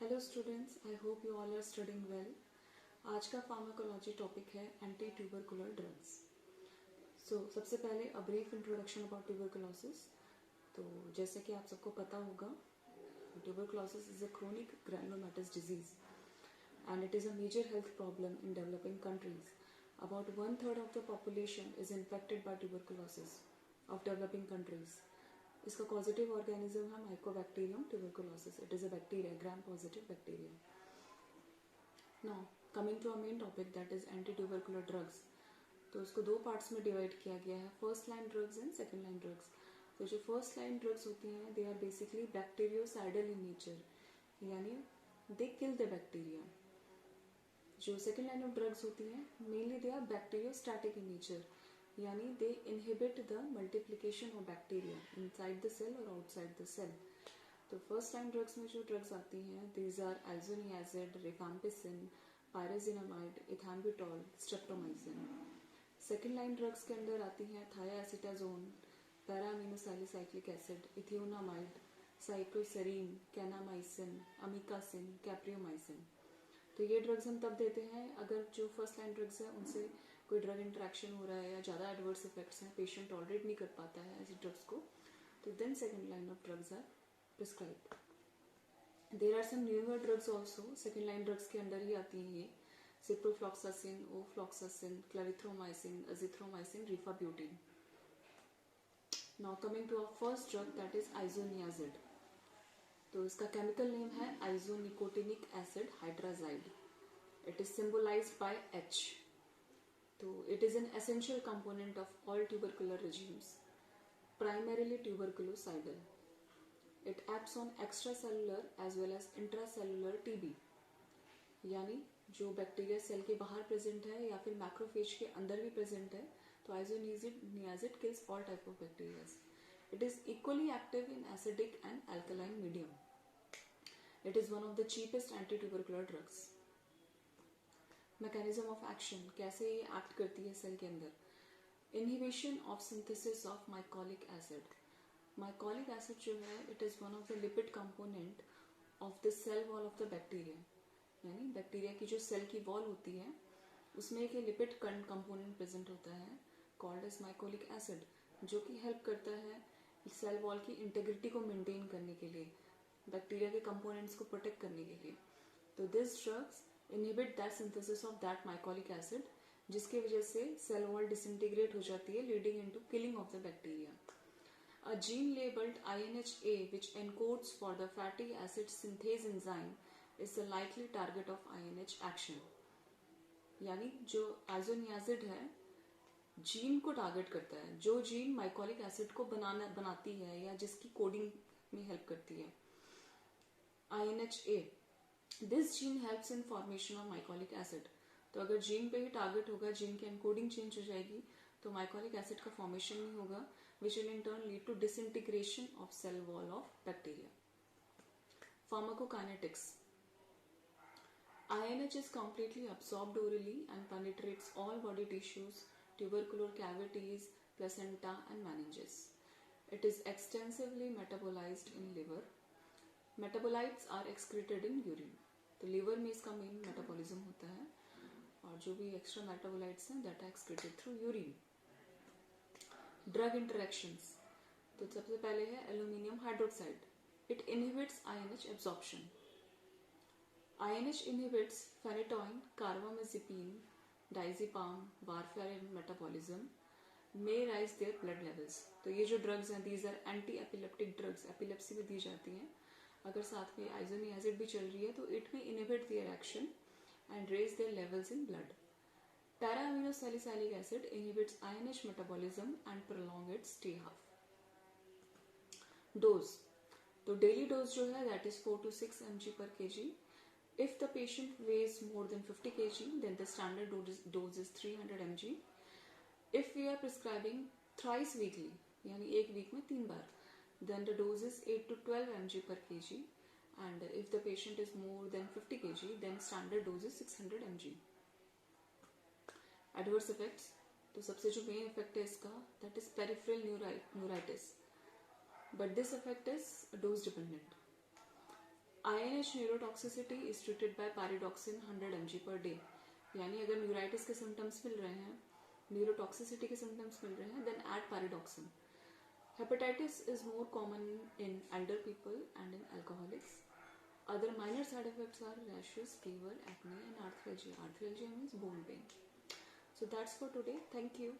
Hello students, I hope you all are studying well. आज का pharmacology topic है anti tubercular drugs. सबसे पहले a brief introduction about tuberculosis. तो जैसे कि आप सबको पता होगा, tuberculosis is a chronic granulomatous disease and it is a major health problem in developing countries. About 1/3 of the population is infected by tuberculosis of developing countries. इसका causative organism है Mycobacterium tuberculosis. It is a bacteria, gram-positive bacteria. Now, coming to our main topic, that is anti-tubercular drugs. तो इसको दो parts में divide किया गया है, first line drugs and second line drugs. तो जो फर्स्ट लाइन ड्रग्स होती हैं, they are basically bacteriocidal in nature, यानी दे किल द बैक्टीरिया। जो सेकेंड लाइन ऑफ ड्रग्स होती हैं, mainly they are bacteriostatic in nature, यानी they inhibit the multiplication of bacteria inside the cell और outside the cell. तो first line drugs में जो drugs आती हैं, these are isoniazid, rifampicin, pyrazinamide, इथैम्बुटोल, streptomycin. Second line drugs के अंदर आती हैं थायासिटाजोन, पैराअमीनोसैलिसाइक्लिक एसिड, इथियोनामाइड, साइक्लोसेरीन, कैनामाइसिन, अमीकासिन, कैप्रियोमाइसिन। तो ये ड्रग्स हम तब देते हैं अगर जो फर्स्ट लाइन ड्रग्स है उनसे कोई ड्रग इंटरेक्शन हो रहा है या ज़्यादा एडवर्स इफेक्ट्स हैं, पेशेंट टॉलरेट नहीं कर पाता है ऐसी ड्रग्स को, तो then second line of drugs are prescribed. There are some newer drugs also, second line drugs के अंदर ही आती हैं ये, ciprofloxacin, ofloxacin, clarithromycin, azithromycin, rifabutin. Now coming to our first drug, that is isoniazid. तो इसका केमिकल नेम है isonicotinic acid hydrazide. It is symbolised by H। तो it is an essential component of all tubercular regimes, primarily tuberculocidal. It acts on extracellular as well as intracellular TB, यानी जो bacteria cell के बाहर present है या फिर macrophage के अंदर भी प्रेजेंट है, तो isoniazid kills all type of bacteria. It is equally active in acidic and alkaline medium. It is one of the cheapest anti-tubercular drugs. Mechanism of action, कैसे ये एक्ट करती है सेल के अंदर? Inhibition of synthesis of mycolic acid. Mycolic acid जो है, it is one of the lipid component of the cell wall of the bacteria. यानी bacteria की जो सेल की वॉल होती है उसमें एक लिपिड कंपोनेंट प्रेजेंट होता है कॉल्ड एज माइकोलिक एसिड, जो कि हेल्प करता है सेल वॉल की इंटेग्रिटी को मेंटेन करने के लिए, बैक्टीरिया के कंपोनेंट्स को प्रोटेक्ट करने के लिए। तो this drugs inhibit that synthesis of that mycolic acid, जिसकी वजह से सेल वॉल डिसइंटीग्रेट हो जाती है, leading into killing of the bacteria. A gene labelled INHA which encodes for the fatty acid synthase enzyme is the likely target of INH action। यानी जो isoniazid है gene को टारगेट करता है, जो जीन माइकोलिक एसिड को बनाती है या जिसकी कोडिंग में हेल्प करती है, INHA। This gene helps in formation of mycolic acid. तो अगर जीन पे ही टारगेट होगा, जीन की एनकोडिंग चेंज हो जाएगी, तो माइकोलिक एसिड का फॉर्मेशन नहीं होगा, which will in turn lead to disintegration of cell wall of bacteria. Pharmacokinetics, INH is completely absorbed orally and penetrates all body tissues, tubercular cavities, placenta and meninges. It is extensively metabolized in liver. Metabolites are excreted in urine. तो liver में इसका main metabolism होता है और जो भी extra metabolites हैं that are excreted through urine. Drug interactions, तो सबसे पहले है aluminium hydroxide. It inhibits INH absorption. INH inhibits phenytoin, carbamazepine, diazepam, warfarin metabolism, may rise their blood levels. तो ये जो ड्रग्स हैं, these are anti-epileptic drugs, epilepsy में दी जाती हैं। अगर साथ में आइसोनियाजिड भी चल रही है तो it may inhibit their action and raise their levels in blood. Para-aminosalicylic acid inhibits INH metabolism and prolong its stay half. Dose, तो डेली डोज जो है that is 4 to 6 mg per kg. If the patient weighs more than 50 kg, then the standard dose is 300 mg. If we are prescribing thrice weekly, यानी एक week में 3 बार, then the dose is 8 to 12 mg per kg. And if the patient is more than 50 kg, then standard dose is 600 mg. Adverse effects, तो सबसे जो main effect है इसका, that is peripheral neuritis. But this effect is dose dependent. INH neurotoxicity is treated by pyridoxine 100 mg per day. यानी अगर neuritis के symptoms मिल रहे हैं, न्यूरोटॉक्सिसिटी के सिम्टम्स मिल रहे हैं, then add pyridoxine. Hepatitis is more common in elder people and in alcoholics. Other minor side effects are rashes, fever, acne, and arthralgia. Arthralgia means bone pain. So that's for today. Thank you.